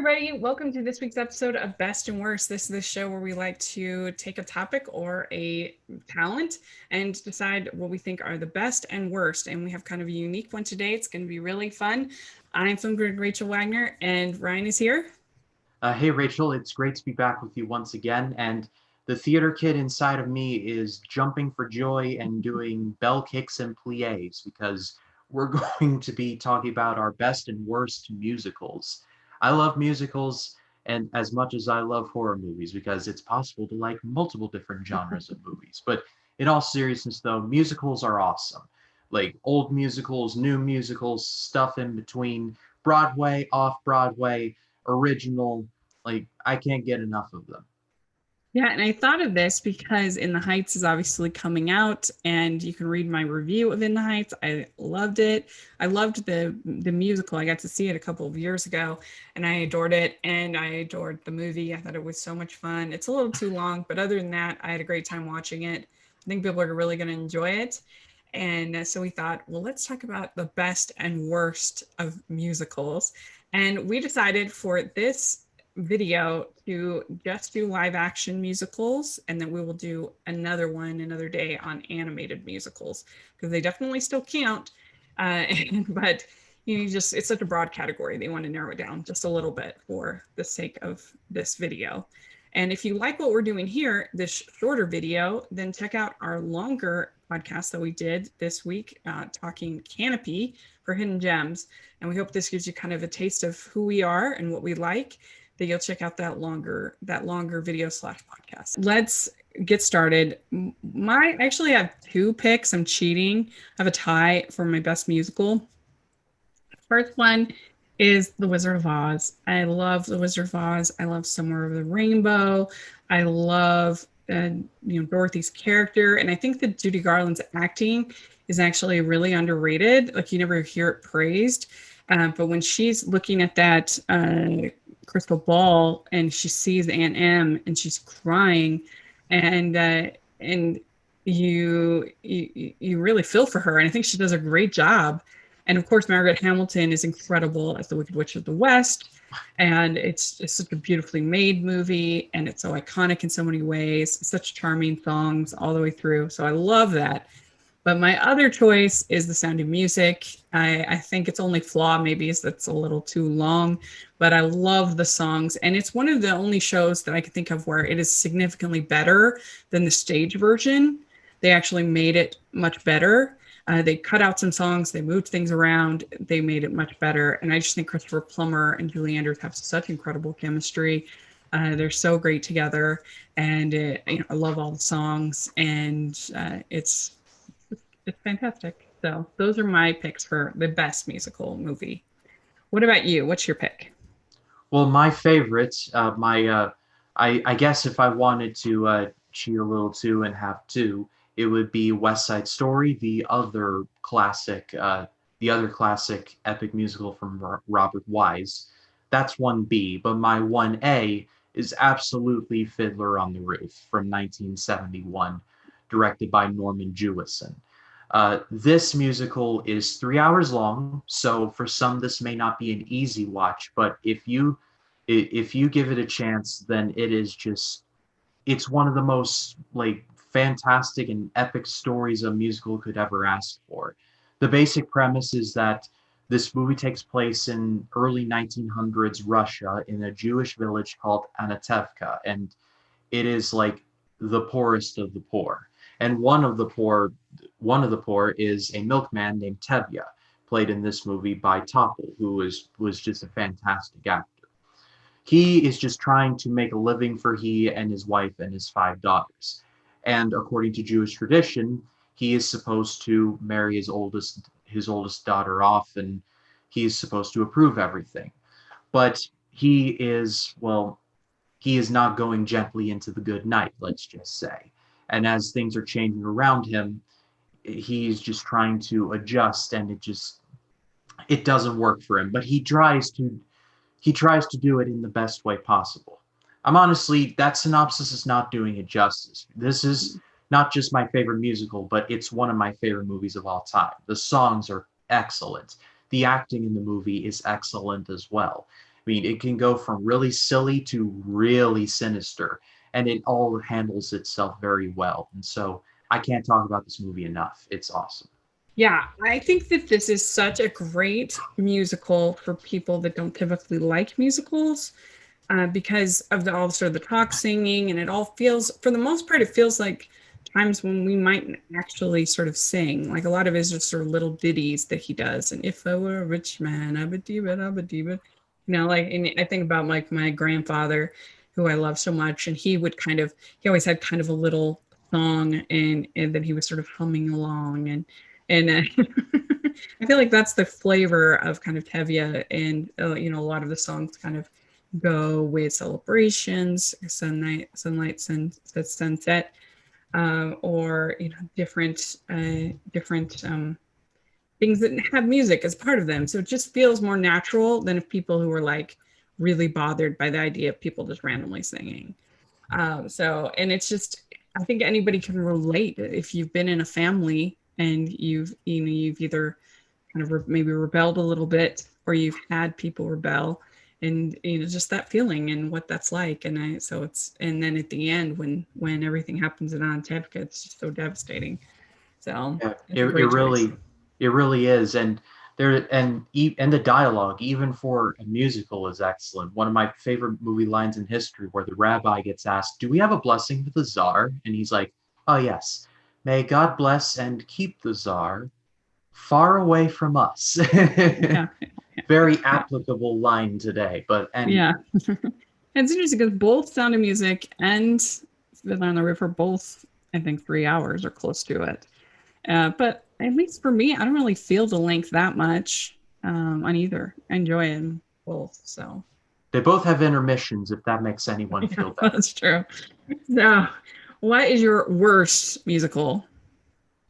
everybody. Welcome to this week's episode of Best and Worst. This is the show where we like to take a topic or a talent and decide what we think are the best and worst. And we have kind of a unique one today. It's going to be really fun. I'm film critic Rachel Wagner, and Ryan is here. Hey, Rachel, it's great to be back with you once again. And the theater kid inside of me is jumping for joy and doing bell kicks and plies because we're going to be talking about our best and worst musicals. I love musicals and as much as I love horror movies because it's possible to like multiple different genres of movies. But in all seriousness, though, musicals are awesome. Like old musicals, new musicals, stuff in between, Broadway, off Broadway, original, like I can't get enough of them. Yeah, and I thought of this because In the Heights is obviously coming out, and you can read my review of In the Heights. I loved it. I loved the musical. I got to see it a couple of years ago, and I adored it. And I adored the movie. I thought it was so much fun. It's a little too long, but other than that, I had a great time watching it. I think people are really going to enjoy it. And so we thought, well, let's talk about the best and worst of musicals. And we decided for this video to just do live action musicals, and then we will do another one another day on animated musicals because they definitely still count. But just it's such a broad category, they want to narrow it down just a little bit for the sake of this video. And if you like what we're doing here, this shorter video, then check out our longer podcast that we did this week, talking Canopy for Hidden Gems. And we hope this gives you kind of a taste of who we are and what we like, that you'll check out that longer video / podcast. Let's get started. I actually have two picks. I'm cheating. I have a tie for my best musical. First one is The Wizard of Oz. I love The Wizard of Oz. I love Somewhere Over the Rainbow. I love Dorothy's character, and I think that Judy Garland's acting is actually really underrated. Like you never hear it praised, but when she's looking at that crystal ball and she sees Aunt Em and she's crying, and you really feel for her, and I think she does a great job. And of course, Margaret Hamilton is incredible as the Wicked Witch of the West. And it's such a beautifully made movie, and it's so iconic in so many ways. Such charming songs all the way through. So I love that. But my other choice is The Sound of Music. I think its only flaw maybe is that it's a little too long, but I love the songs. And it's one of the only shows that I can think of where it is significantly better than the stage version. They actually made it much better. They cut out some songs, they moved things around, they made it much better. And I just think Christopher Plummer and Julie Andrews have such incredible chemistry. They're so great together, and I love all the songs, and it's fantastic. So those are my picks for the best musical movie. What about you? What's your pick? Well, my favorite, I guess if I wanted to cheat a little too and have two, it would be West Side Story, the other classic epic musical from Robert Wise. That's one B, but my one A is absolutely Fiddler on the Roof from 1971, directed by Norman Jewison. This musical is 3 hours long, so for some this may not be an easy watch, but if you give it a chance, then it's one of the most like fantastic and epic stories a musical could ever ask for. The basic premise is that this movie takes place in early 1900s Russia in a Jewish village called Anatevka, and it is like the poorest of the poor. And one of the poor is a milkman named Tevye, played in this movie by Topol, who was just a fantastic actor. He is just trying to make a living for he and his wife and his 5 daughters. And according to Jewish tradition, he is supposed to marry his oldest daughter off, and he is supposed to approve everything. But he is not going gently into the good night, let's just say. And as things are changing around him, he's just trying to adjust, and it doesn't work for him. But he tries to do it in the best way possible. I'm honestly, that synopsis is not doing it justice. This is not just my favorite musical, but it's one of my favorite movies of all time. The songs are excellent. The acting in the movie is excellent as well. mean, it can go from really silly to really sinister, and it all handles itself very well. And so I can't talk about this movie enough. It's awesome. Yeah, I think that this is such a great musical for people that don't typically like musicals, because of all sort of the talk singing, and it all feels, for the most part, it feels like times when we might actually sort of sing. Like a lot of it is just sort of little ditties that he does. And if I were a rich man, I would do it, I would do it. Like, and I think about like my grandfather, who I love so much, and he always had kind of a little song, and then he was sort of humming along, and I feel like that's the flavor of kind of Tevye, and a lot of the songs kind of go with celebrations, sunset, or different things that have music as part of them. So it just feels more natural than if people who were like really bothered by the idea of people just randomly singing. And it's just, I think anybody can relate if you've been in a family and you've either kind of maybe rebelled a little bit, or you've had people rebel, and just that feeling and what that's like. And then at the end, when everything happens in Antarctica, it's just so devastating. So Yeah, it's a great choice. it really is, and and the dialogue, even for a musical, is excellent. One of my favorite movie lines in history, where the rabbi gets asked, "Do we have a blessing for the czar?" And he's like, "Oh yes, may God bless and keep the czar far away from us." Yeah, Very yeah, applicable line today. But yeah. anyway, It's interesting because both Sound of Music and Fiddler on the Roof are both, I think, 3 hours or close to it. But at least for me, I don't really feel the length that much on either. I enjoy them both. So they both have intermissions, if that makes anyone yeah, feel better. that's true. So, what is your worst musical?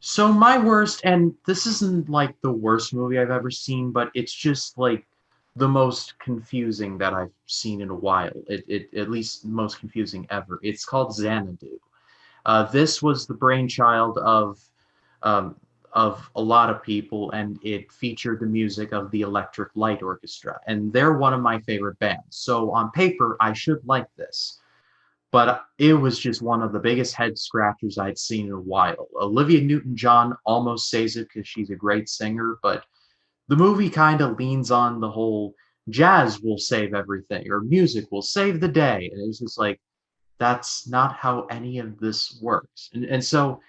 So my worst, and this isn't like the worst movie I've ever seen, but it's just like the most confusing that I've seen in a while. It at least most confusing ever. It's called Xanadu. This was the brainchild um, of a lot of people, and it featured the music of the Electric Light Orchestra, and they're one of my favorite bands. So on paper, I should like this, but it was just one of the biggest head scratchers I'd seen in a while. Olivia Newton-John almost saves it because she's a great singer, but the movie kind of leans on the whole jazz will save everything or music will save the day, and it's just like that's not how any of this works. And so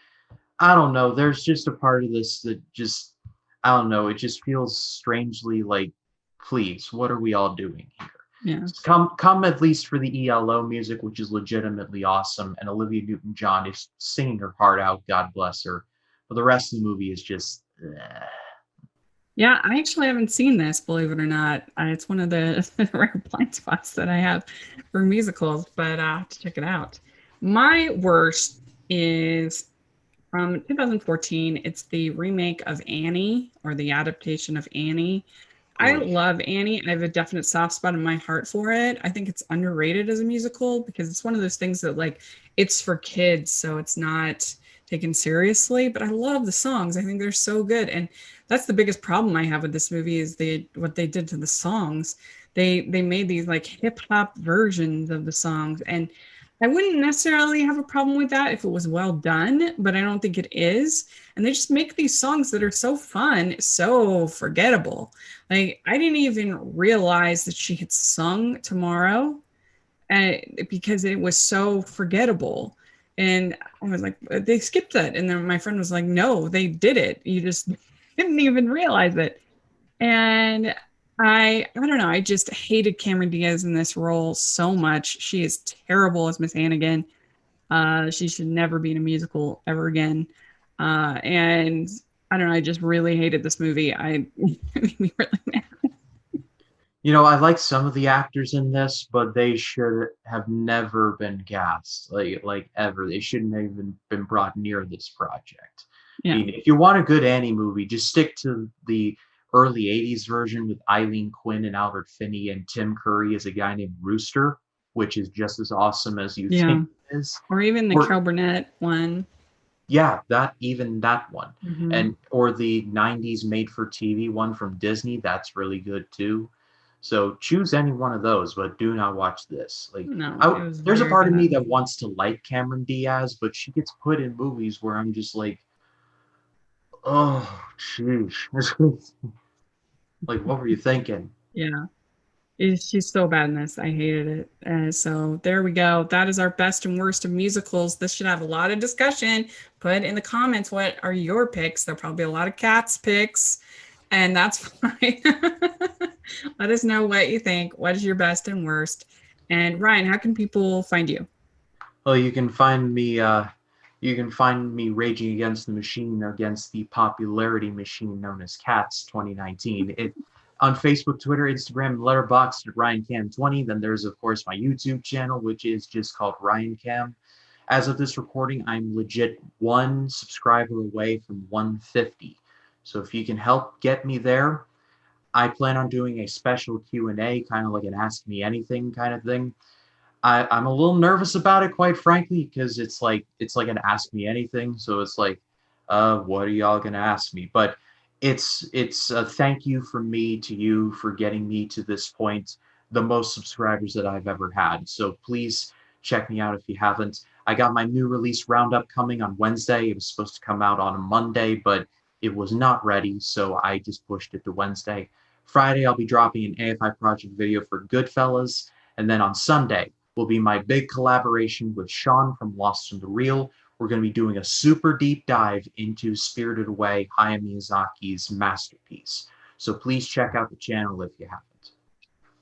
I don't know. There's just a part of this that just I don't know. It just feels strangely like, please, what are we all doing here? Yeah. Come at least for the ELO music, which is legitimately awesome, and Olivia Newton-John is singing her heart out. God bless her. But the rest of the movie is just. Yeah, I actually haven't seen this, believe it or not. It's one of the rare blind spots that I have for musicals, but I have to check it out. My worst is from 2014. It's the remake of Annie, or the adaptation of Annie. I Oy. love Annie. I have a definite soft spot in my heart for it. I think it's underrated as a musical because it's one of those things that, like, it's for kids, so it's not taken seriously, but I love the songs. I think they're so good. And that's the biggest problem I have with this movie is what they did to the songs. They made these like hip hop versions of the songs, and I wouldn't necessarily have a problem with that if it was well done, but I don't think it is. And they just make these songs that are so fun, so forgettable. Like, I didn't even realize that she had sung Tomorrow, uh, because it was so forgettable. And I was like, they skipped that. And then my friend was like, no, they did it. You just didn't even realize it. And I don't know. I just hated Cameron Diaz in this role so much. She is terrible as Miss Hannigan. She should never be in a musical ever again. And I don't know. I just really hated this movie. It made me really mad. I like some of the actors in this, but they should have never been cast, like ever. They shouldn't have even been brought near this project. I Yeah. mean, if you want a good Annie movie, just stick to the early '80s version with Eileen Quinn and Albert Finney and Tim Curry as a guy named Rooster, which is just as awesome as you Yeah. think it is. Or even the Or Carol Burnett one. yeah, that one. Hmm. And or the '90s made for TV one from Disney, that's really good too. So choose any one of those, but do not watch this. Like, No, it was there's a very part of me bad. that wants to like Cameron Diaz, but she gets put in movies where I'm just like, oh, jeez. Like, what were you thinking? Yeah. She's so bad in this. I hated it. So there we go. That is our best and worst of musicals. This should have a lot of discussion. Put in the comments what are your picks. There'll probably be a lot of cats picks, and that's fine. Let us know what you think. What is your best and worst? And Ryan, how can people find you? Well, you can find me. You can find me raging against the machine, against the popularity machine known as Cats 2019. It on Facebook, Twitter, Instagram, and Letterboxd at RyanCam20. Then there's of course my YouTube channel, which is just called Ryan Cam. As of this recording, I'm legit one subscriber away from 150. So if you can help get me there, I plan on doing a special Q&A, kind of like an Ask Me Anything kind of thing. I'm a little nervous about it, quite frankly, because it's like an Ask Me Anything. So it's like, what are y'all gonna ask me? But it's a thank you from me to you for getting me to this point, the most subscribers that I've ever had. So please check me out if you haven't. I got my new release roundup coming on Wednesday. It was supposed to come out on a Monday, but it was not ready, so I just pushed it to Wednesday. Friday, I'll be dropping an AFI project video for Goodfellas, and then on Sunday will be my big collaboration with Sean from Lost in the Real. We're going to be doing a super deep dive into Spirited Away, Hayao Miyazaki's masterpiece. So please check out the channel if you haven't.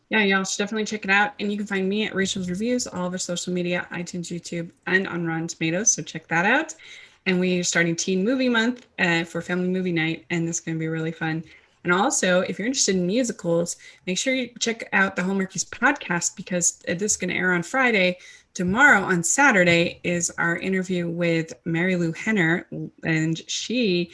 Yeah, y'all should definitely check it out. And you can find me at Rachel's Reviews, all of our social media, iTunes, YouTube, and on Rotten Tomatoes. So check that out. And we are starting Teen Movie Month for Family Movie Night, and this is going to be really fun. And also, if you're interested in musicals, make sure you check out the Hallmarkies podcast because this is going to air on Friday. Tomorrow on Saturday is our interview with Mary Lou Henner, and she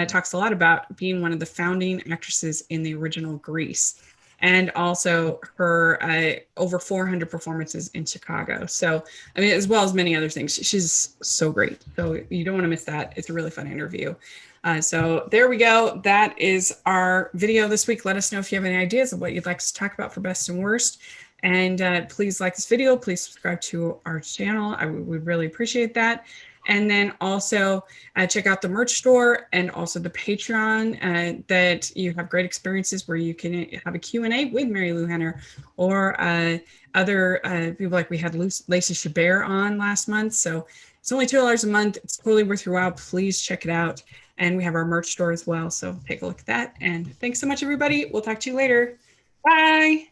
talks a lot about being one of the founding actresses in the original Grease, and also her over 400 performances in Chicago. So, I mean, as well as many other things. She's so great. So you don't want to miss that. It's a really fun interview. So there we go. That is our video this week. Let us know if you have any ideas of what you'd like us to talk about for best and worst. And please like this video. Please subscribe to our channel. I would really appreciate that. And then also check out the merch store and also the Patreon that you have great experiences where you can have a Q&A with Mary Lou Henner or other people, like we had Lacey Chabert on last month. So it's only $2 a month. It's totally worth your while. Please check it out. And we have our merch store as well. So take a look at that. And thanks so much, everybody. We'll talk to you later. Bye.